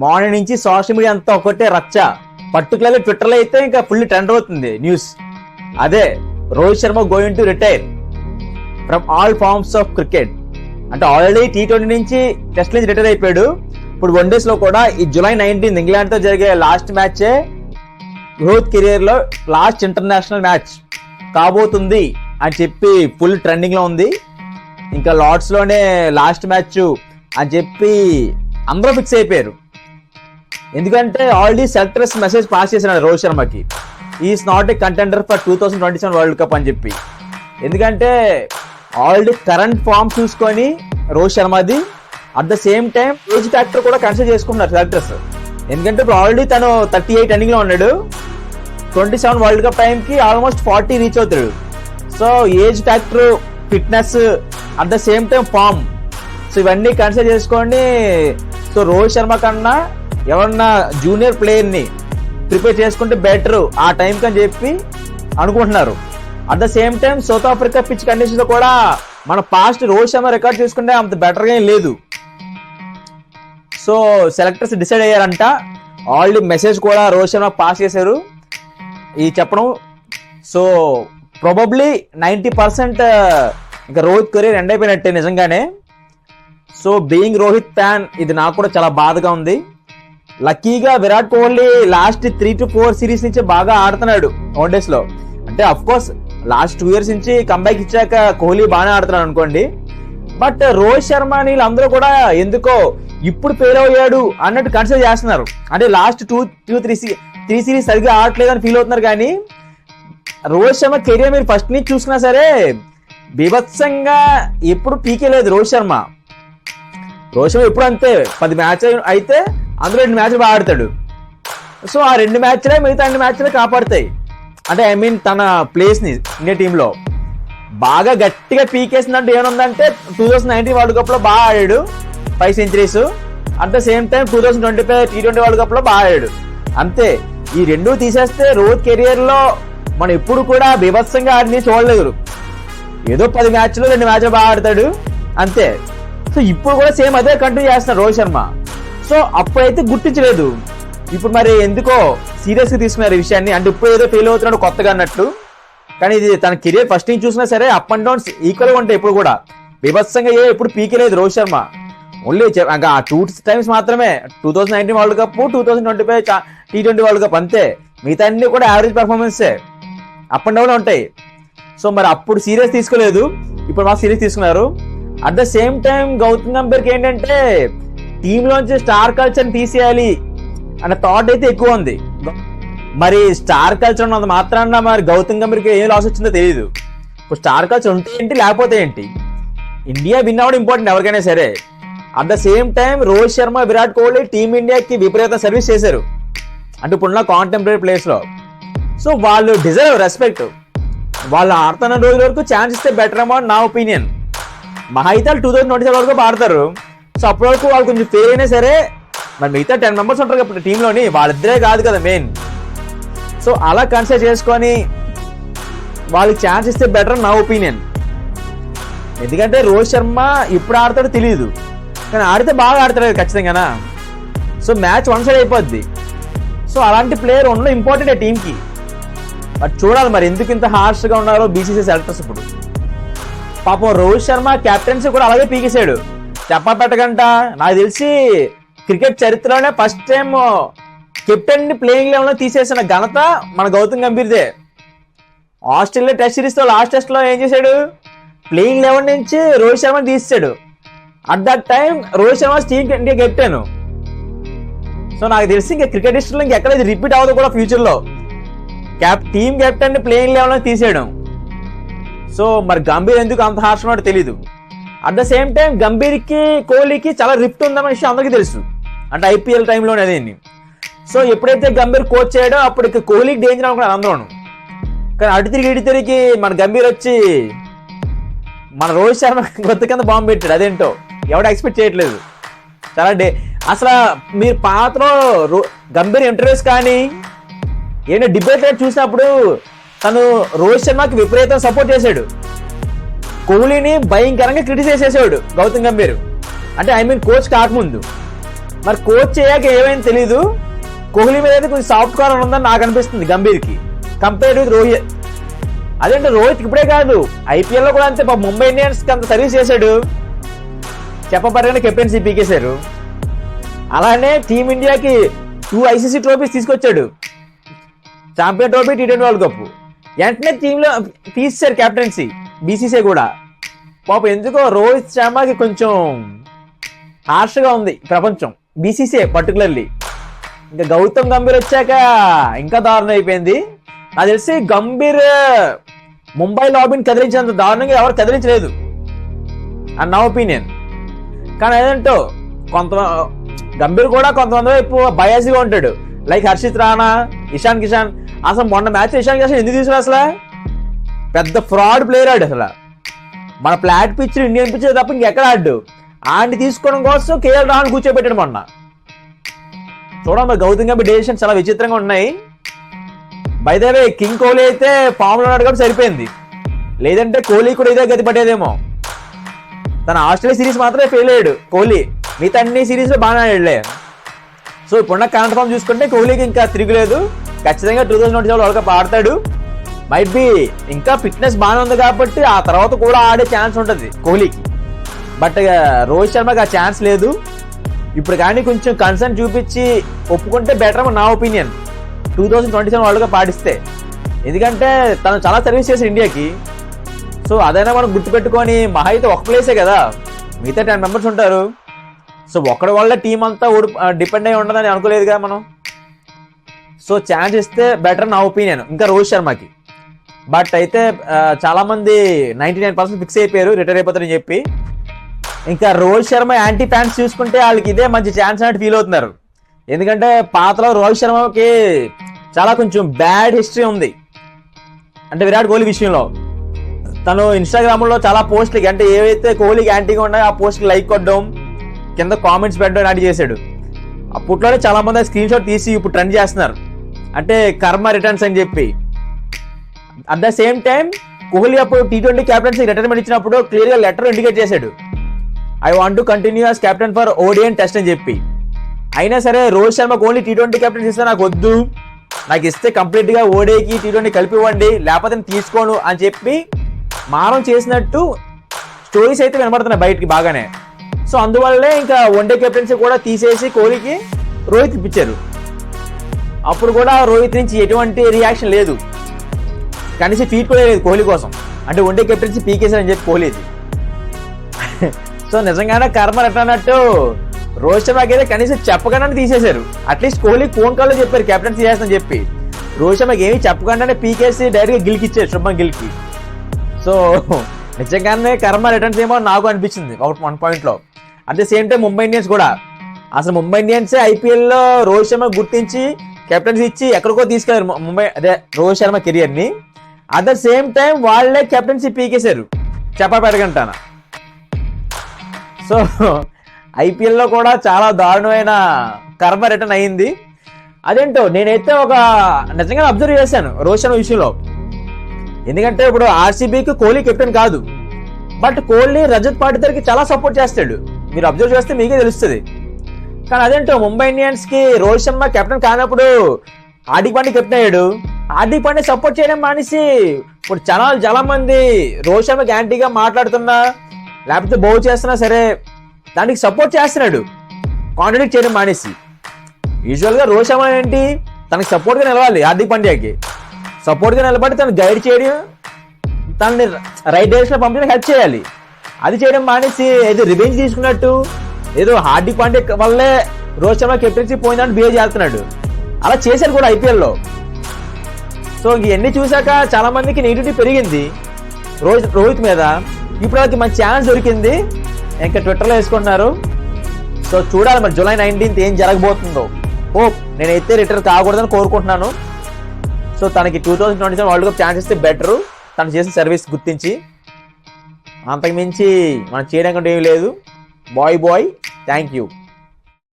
Morning నుంచి social media అంతా ఒకటే రచ్చ. పర్టికులర్లీ ట్విట్టర్లో అయితే ఇంకా ఫుల్ ట్రెండ్ అవుతుంది న్యూస్. అదే Rohit Sharma going to retire from all forms of cricket. అంటే ఆల్రెడీ T20 నుంచి టెస్ట్ నుంచి రిటైర్ అయిపోయాడు. ఇప్పుడు వన్డేస్ లో కూడా ఈ July 19 ఇంగ్లాండ్ తో జరిగే లాస్ట్ మ్యాచ్ రోహిత్ కెరియర్ లో లాస్ట్ ఇంటర్నేషనల్ మ్యాచ్ కాబోతుంది అని చెప్పి ఫుల్ ట్రెండింగ్ లో ఉంది. ఇంకా లార్డ్స్ లోనే లాస్ట్ మ్యాచ్ అని చెప్పి అందరూ ఫిక్స్ అయిపోయారు. ఎందుకంటే ఆల్రెడీ సెలెక్టర్స్ మెసేజ్ పాస్ చేసినాడు రోహిత్ శర్మకి, is not a contender for 2027 world cup అని చెప్పి. ఎందుకంటే ఆల్రెడీ కరెంట్ ఫామ్ చూసుకొని రోహిత్ శర్మది, at the same time age factor కూడా కన్సిడర్ చేసుకుంటున్నారు సెలెక్టర్స్. ఎందుకంటే ఇప్పుడు ఆల్రెడీ తను 38 రన్నింగ్ లో ఉన్నాడు. 27 వరల్డ్ కప్ టైంకి ఆల్మోస్ట్ 40 రీచ్ అవుతాడు. So age factor, fitness, at the same time form, so ఇవన్నీ కన్సిడర్ చేసుకోండి. సో రోహిత్ శర్మ కన్నా ఎవరన్నా జూనియర్ ప్లేయర్ ని ప్రిపేర్ చేసుకుంటే బెటర్ ఆ టైంకి అని చెప్పి అనుకుంటున్నారు. At the same time south Africa pitch conditions లో కూడా మన పాస్ట్ రోహిత్ శర్మ రికార్డ్ చూసుకుంటే అంత బెటర్ గా ఏం లేదు. సో సెలెక్టర్స్ డిసైడ్ అయ్యారంట. ఆల్రెడీ మెసేజ్ కూడా రోహిత్ శర్మ పాస్ చేశారు ఈ చెప్పడం. సో ప్రాబబ్లీ 90% ఇంకా రోహిత్ కెరీర్ ఎండ్ అయిపోయినట్టే నిజంగానే. సో బీయింగ్ రోహిత్ ఫ్యాన్ ఇది నాకు కూడా చాలా బాధగా ఉంది. లక్కీగా Virat Kohli last 3 to 4 series నుంచి బాగా ఆడుతున్నాడు వన్డేస్ లో. అంటే అఫ్ కోర్స్ లాస్ట్ 2 years నుంచి కంబ్యాక్ ఇచ్చాక కోహ్లీ బాగానే ఆడుతున్నాడు అనుకోండి. బట్ రోహిత్ శర్మ వీళ్ళందరూ కూడా ఎందుకో ఇప్పుడు ఫెయిల్ అయ్యాడు అన్నట్టు కన్సిడర్ చేస్తున్నారు. అంటే లాస్ట్ 3 సిరీస్ సరిగ్గా ఆడట్లేదని ఫీల్ అవుతున్నారు. కానీ రోహిత్ శర్మ కెరియర్ మీరు ఫస్ట్ నుంచి చూసుకున్నా సరే బీభత్సంగా ఎప్పుడు పీకేలేదు రోహిత్ శర్మ. రోహిత్ శర్మ ఎప్పుడు అంతే, 10 మ్యాచ్ అయితే అందులో 2 మ్యాచ్లు బాగా ఆడతాడు. సో ఆ 2 మ్యాచ్లే మిగతా 2 మ్యాచ్లే కాపాడుతాయి. అంటే ఐ మీన్ తన ప్లేస్ ని ఇండియా టీంలో బాగా గట్టిగా పీకేసిందంటే ఏముందంటే 2019 వరల్డ్ కప్ లో బాగా ఆడాడు, 5 centuries. At the same time 2025 T20 world cup లో బాగా ఆడాడు. అంతే. ఈ 2 తీసేస్తే రోహిత్ కెరియర్ లో మనం ఎప్పుడు కూడా బీభత్సంగా ఆడిని చూడలేదు. ఏదో 10 మ్యాచ్లు 2 మ్యాచ్లు బాగా ఆడతాడు అంతే. సో ఇప్పుడు కూడా సేమ్ అదే కంటిన్యూ చేస్తున్నాడు రోహిత్ శర్మ. సో అప్పుడైతే గుర్తించలేదు, ఇప్పుడు మరి ఎందుకో సీరియస్ గా తీసుకున్నారు ఈ విషయాన్ని. అంటే ఇప్పుడు ఏదో ఫెయిల్ అవుతున్నాడు కొత్తగా అన్నట్టు. కానీ ఇది తన కెరియర్ ఫస్ట్ నుంచి చూసినా సరే అప్ అండ్ డౌన్స్ ఈక్వల్ గా ఉంటాయి. ఇప్పుడు కూడా బీభత్సంగా ఎప్పుడు పీకేలేదు రోహిత్ శర్మ. ఓన్లీ 2 times మాత్రమే, 2019 world cup, 2025 T20 world cup అంతే. మిగతా అన్ని కూడా యావరేజ్ పర్ఫార్మెన్సే, అప్ అండ్ డౌన్ ఉంటాయి. సో మరి అప్పుడు సీరియస్ తీసుకోలేదు, ఇప్పుడు మాకు సీరియస్ తీసుకున్నారు. At the same time Gautam గంభీర్కి ఏంటంటే టీంలోంచి స్టార్ కల్చర్ తీసేయాలి అన్న థాట్ అయితే ఎక్కువ ఉంది. మరి స్టార్ కల్చర్ ఉన్నంత మాత్రాన మరి గౌతమ్ గంభీర్కి ఏం లాస్ వచ్చిందో తెలియదు. ఇప్పుడు స్టార్ కల్చర్ ఉంటే ఏంటి, లేకపోతే ఏంటి, ఇండియా విన్ అవ్వడం ఇంపార్టెంట్ ఎవరికైనా సరే. At the same time Rohit Sharma, Virat Kohli టీమిండియాకి విపరీత సర్వీస్ చేశారు అంటే ఇప్పుడున్న కాంటెంపరీ ప్లేస్ లో. సో వాళ్ళు డిజర్వ్ రెస్పెక్ట్. వాళ్ళు ఆడుతున్న రోజుల వరకు ఛాన్స్ ఇస్తే బెటర్ ఏమో నా ఒపీనియన్. మహా అయితే 2027 వరకు ఆడతారు. సో అప్పటి వరకు వాళ్ళు కొంచెం ఫెయిల్ అయినా సరే మరి మిగతా 10 members ఉంటారు కదా టీంలోని, వాళ్ళిద్దరే కాదు కదా మెయిన్. సో అలా కన్సిడర్ చేసుకొని వాళ్ళకి ఛాన్స్ ఇస్తే బెటర్ నా ఒపీనియన్. ఎందుకంటే రోహిత్ శర్మ ఇప్పుడు ఆడతాడో తెలియదు, కానీ ఆడితే బాగా ఆడతాడు ఖచ్చితంగా. సో మ్యాచ్ వన్ సైడ్ అయిపోద్ది. సో అలాంటి ప్లేయర్ ఉండడం ఇంపార్టెంట్ టీంకి. బట్ చూడాలి మరి ఎందుకు ఇంత హార్ష్గా ఉన్నారో బీసీసీ సెలెక్టర్స్. ఇప్పుడు పాపం రోహిత్ శర్మ కెప్టెన్సీ కూడా అలాగే పీకేశాడు చెప్పా పెట్టకంట. నాకు తెలిసి క్రికెట్ చరిత్రలోనే ఫస్ట్ టైం కెప్టెన్ ని ప్లేయింగ్ లెవెన్ లో తీసేసిన ఘనత మన గౌతమ్ గంభీర్దే. ఆస్ట్రేలియా టెస్ట్ సిరీస్ లో లాస్ట్ టెస్ట్ లో ఏం చేశాడు, ప్లేయింగ్ లెవెన్ నుంచి రోహిత్ శర్మ తీసాడు. At that time Rohit Sharma team India captain. So నాకు తెలిసి ఇంకా క్రికెట్ హిస్టరీలో ఇంకెక్కడ ఇది రిపీట్ అవ్వదు కూడా ఫ్యూచర్ లో, టీమ్ కెప్టెన్ ని ప్లేయింగ్ లెవెన్ లో తీసేయడం. సో మరి గంభీర్ ఎందుకు అంత హార్ష్ ఉన్నాడో తెలీదు. అట్ ద సేమ్ టైం గంభీర్కి కోహ్లీకి చాలా రిఫ్ట్ ఉందన్న విషయం అందరికీ తెలుసు, అంటే IPL టైంలోనే అదేంటి. సో ఎప్పుడైతే గంభీర్ కోచ్ చేయడో అప్పుడు ఇక కోహ్లీకి డేంజర్ అనుకున్నారు అందరూ. కానీ అటు తిరిగి మన గంభీర్ వచ్చి మన రోహిత్ శర్మ కొత్త కింద బాంబు పెట్టాడు. అదేంటో ఎవడ ఎక్స్పెక్ట్ చేయట్లేదు. చాలా అసలు మీరు పాత్రలో గంభీర్ ఇంటర్వ్యూస్ కానీ ఏంటో డిబేట్ చూసినప్పుడు తను రోహిత్ శర్మకి విపరీతం సపోర్ట్ చేశాడు. కోహ్లీని భయంకరంగా క్రిటిసైజ్ చేసేవాడు గౌతమ్ గంభీర్. అంటే ఐ మీన్ కోచ్ కాకముందు. మరి కోచ్ చేయక ఏమైంది తెలీదు. కోహ్లీ మీద అయితే కొంచెం సాఫ్ట్ కార్నర్ ఉందని నాకు అనిపిస్తుంది గంభీర్కి కంపేర్ విత్ రోహిత్. అదేంటే రోహిత్ ఇప్పుడే కాదు, ఐపీఎల్ లో కూడా అంతే. ముంబై ఇండియన్స్ కి అంత సర్వీస్ చేశాడు, చెప్పబడగానే కెప్టెన్సీ పీకేశారు. అలానే టీమిండియాకి 2 ICC ట్రోఫీస్ తీసుకొచ్చాడు, champion trophy, T20 world cup. వెంటనే టీంలో తీసేశారు కెప్టెన్సీ, బీసీసీ కూడా. పాపం ఎందుకో రోహిత్ శర్మకి కొంచెం హార్ష్గా ఉంది ప్రపంచం, బీసీసీ పర్టికులర్లీ. ఇంకా గౌతమ్ గంభీర్ వచ్చాక ఇంకా దారుణం అయిపోయింది. నాకు తెలిసి గంభీర్ ముంబై లాబీని కదిలించినంత దారుణంగా ఎవరు కదిలించలేదు అని నా ఒపీనియన్. కానీ ఏదంటో గంభీర్ కూడా కొంతమంది వైపు బయాసీగా ఉంటాడు, లైక్ హర్షిత్ రాణా, ఇషాన్ కిషాన్. అసలు మొన్న మ్యాచ్ ఇషాన్ కిషాన్ ఎందుకు తీసుకురా? అసలు పెద్ద ఫ్రాడ్ ప్లేయర్ ఆడు. అసలు మన ఫ్లాట్ పిచ్, ఇండియన్ పిచ్ తప్ప ఇంకెక్కడ ఆడు. ఆడిని తీసుకోవడం కోసం కేఎల్ రాహుల్ కూర్చోబెట్టాడు మొన్న. చూడండి మరి గౌతమ్ గంభీర్ డెసిషన్ చాలా విచిత్రంగా ఉన్నాయి. By the way king Kohli అయితే ఫామ్ లో ఉన్నాడు కాబట్టి సరిపోయింది, లేదంటే కోహ్లీ కూడా ఇదే గతి పట్టేదేమో. తన ఆస్ట్రేలియా సిరీస్ మాత్రమే ఫెయిల్ అయ్యాడు కోహ్లీ, మిగతా అన్ని సిరీస్ లో బాగానే ఆడలే. సో ఇప్పుడున్న కరెంట్ ఫామ్ చూసుకుంటే కోహ్లీకి ఇంకా తిరుగులేదు, ఖచ్చితంగా 2027 వరల్డ్ కప్ ఆడతాడు. మైట్ బి ఇంకా ఫిట్నెస్ బాగానే ఉంది కాబట్టి ఆ తర్వాత కూడా ఆడే ఛాన్స్ ఉంటుంది కోహ్లీకి. బట్ రోహిత్ శర్మకి ఆ ఛాన్స్ లేదు. ఇప్పుడు కానీ కొంచెం కన్సర్న్ చూపించి ఒప్పుకుంటే బెటర్ నా ఒపీనియన్ 2027 వరల్డ్ కప్ ఆడిస్తే. ఎందుకంటే తను చాలా సర్వీస్ చేశాడు ఇండియాకి. సో అదైనా మనం గుర్తుపెట్టుకొని, మహా అయితే ఒక ప్లేసే కదా, మిగతా 10 మెంబర్స్ ఉంటారు. సో ఒక్కడి వల్ల టీం అంతా డిపెండ్ అయి ఉండదని అనుకోలేదు కదా మనం. సో ఛాన్స్ ఇస్తే బెటర్ నా ఒపీనియన్ ఇంకా రోహిత్ శర్మకి. బట్ అయితే చాలా మంది 99% ఫిక్స్ అయిపోయారు రిటైర్ అయిపోతారని చెప్పి. ఇంకా రోహిత్ శర్మ యాంటీ ఫ్యాన్స్ చూసుకుంటే వాళ్ళకి ఇదే మంచి ఛాన్స్ అన్నట్టు ఫీల్ అవుతున్నారు. ఎందుకంటే పాతలో రోహిత్ శర్మకి చాలా కొంచెం బ్యాడ్ హిస్టరీ ఉంది, అంటే విరాట్ కోహ్లీ విషయంలో. తను ఇన్స్టాగ్రామ్ లో చాలా పోస్ట్లకి, అంటే ఏవైతే కోహ్లీకి యాంటీగా ఉన్నాయో ఆ పోస్ట్కి లైక్ కొట్టడం, కింద కామెంట్స్ పెట్టడం లాంటి చేశాడు. అప్పట్లోనే చాలా మంది స్క్రీన్ షాట్ తీసి ఇప్పుడు ట్రెండ్ చేస్తున్నారు, అంటే కర్మ రిటర్న్స్ అని చెప్పి. At the same time Kohli అప్పుడు T20 కెప్టెన్సీ రిటైర్మెంట్ ఇచ్చినప్పుడు క్లియర్ గా లెటర్ ఇండికేట్ చేశాడు, I want to continue as captain for ODI and test అని చెప్పి. అయినా సరే రోహిత్ శర్మకు ఓన్లీ T20 కెప్టెన్సీ ఇస్తే నాకు వద్దు, నాకు ఇస్తే కంప్లీట్ గా ODIకి T20 కలిపి ఇవ్వండి, లేకపోతే నేను తీసుకోను అని చెప్పి మారం చేసినట్టు స్టోరీస్ అయితే వినబడుతున్నాయి బయటికి బాగానే. సో అందువల్లే ఇంకా వన్డే కెప్టెన్సీ కూడా తీసేసి కోహ్లీకి రోహిత్ ఇప్పించారు. అప్పుడు కూడా రోహిత్ నుంచి ఎటువంటి రియాక్షన్ లేదు, కనీసం ట్వీట్ కూడా లేదు కోహ్లీ కోసం, అంటే వన్డే కెప్టెన్సీ పీకేశారని చెప్పి కోహ్లీది. సో నిజంగానే కర్మ ఎట్లన్నట్టు రోహిత్ శర్మకి అయితే కనీసం చెప్పకుండానే తీసేశారు. అట్లీస్ట్ కోహ్లీ ఫోన్ కాల్లో చెప్పారు కెప్టెన్సీ చేస్తానని చెప్పి, రోహిత్ శర్మకి ఏమి చెప్పకుండానే పీకేసి డైరెక్ట్ గా గిల్కి ఇచ్చారు, శుభ్మన్ గిల్కి. సో నిజంగానే కర్మ రిటర్న్స్ ఏమో నాకు అనిపించింది వన్ పాయింట్ లో. At the same time Mumbai Indians కూడా, అసలు ముంబై ఇండియన్స్ ఐపీఎల్ లో రోహిత్ శర్మ గుర్తించి కెప్టెన్సీ ఇచ్చి ఎక్కడికో తీసుకెళ్లారు ముంబై, అదే రోహిత్ శర్మ కెరియర్ ని. అట్ ద సేమ్ టైం వాళ్ళే కెప్టెన్సీ పీకేశారు చెప్పబెట్టగంటానా. సో ఐపీఎల్ లో కూడా చాలా దారుణమైన కర్మ రిటర్న్ అయ్యింది. అదేంటో నేనైతే ఒక నిజంగా అబ్జర్వ్ చేశాను రోహిత్ శర్మ విషయంలో. ఎందుకంటే ఇప్పుడు ఆర్సీబీకి కోహ్లీ కెప్టెన్ కాదు, బట్ కోహ్లీ రజత్ పాటిదార్కి చాలా సపోర్ట్ చేస్తాడు, మీరు అబ్జర్వ్ చేస్తే మీకే తెలుస్తుంది. కానీ అదేంటో ముంబై ఇండియన్స్ కి రోహిత్ శర్మ కెప్టెన్ కానప్పుడు హార్దిక్ పాండ్యా కెప్టెన్ అయ్యాడు. హార్దిక్ పాండ్యా సపోర్ట్ చేయడం మానేసి ఇప్పుడు చాలా మంది రోహిత్ శర్మకి యాంటీగా మాట్లాడుతున్నా, లేకపోతే బౌల్ చేస్తున్నా సరే దానికి సపోర్ట్ చేస్తున్నాడు, కాంట్రాడిక్ట్ చేయడం మానేసి. యూజువల్ గా రోహిత్ శర్మ ఏంటి, తనకి సపోర్ట్ గా నిలవాలి, హార్దిక్ పాండ్యాకి సపోర్ట్ గా నిలబడి తను గైడ్ చేయడం, తనని రైట్ డైరెక్షన్ లో పంపించడం హెల్ప్ చేయాలి. అది చేయడం మానేసి ఏదో రివెంజ్ తీసుకున్నట్టు, ఏదో హార్దిక్ పాండ్యా వల్లే రోహిత్ శర్మ కెప్టెన్సీ పోయిందని బిహేవ్ చేస్తున్నాడు. అలా చేశారు కూడా ఐపీఎల్ లో. సో ఇవన్నీ చూసాక చాలా మందికి నెగిటివిటీ పెరిగింది రోహిత్ మీద. ఇప్పుడు వాళ్ళకి మంచి ఛాన్స్ దొరికింది, ఇంకా ట్విట్టర్లో వేసుకుంటున్నారు. సో చూడాలి మరి జూలై 19th ఏం జరగబోతుందో. హోప్ నేనైతే రిటైర్ కాకూడదని కోరుకుంటున్నాను. సో తనకి 2027 వరల్డ్ కప్ ఛాన్స్ ఇస్తే బెటరు, తను చేసిన సర్వీస్ గుర్తించి. అంతకుమించి మనం చేయడానికి ఏమీ లేదు. Bye thank you.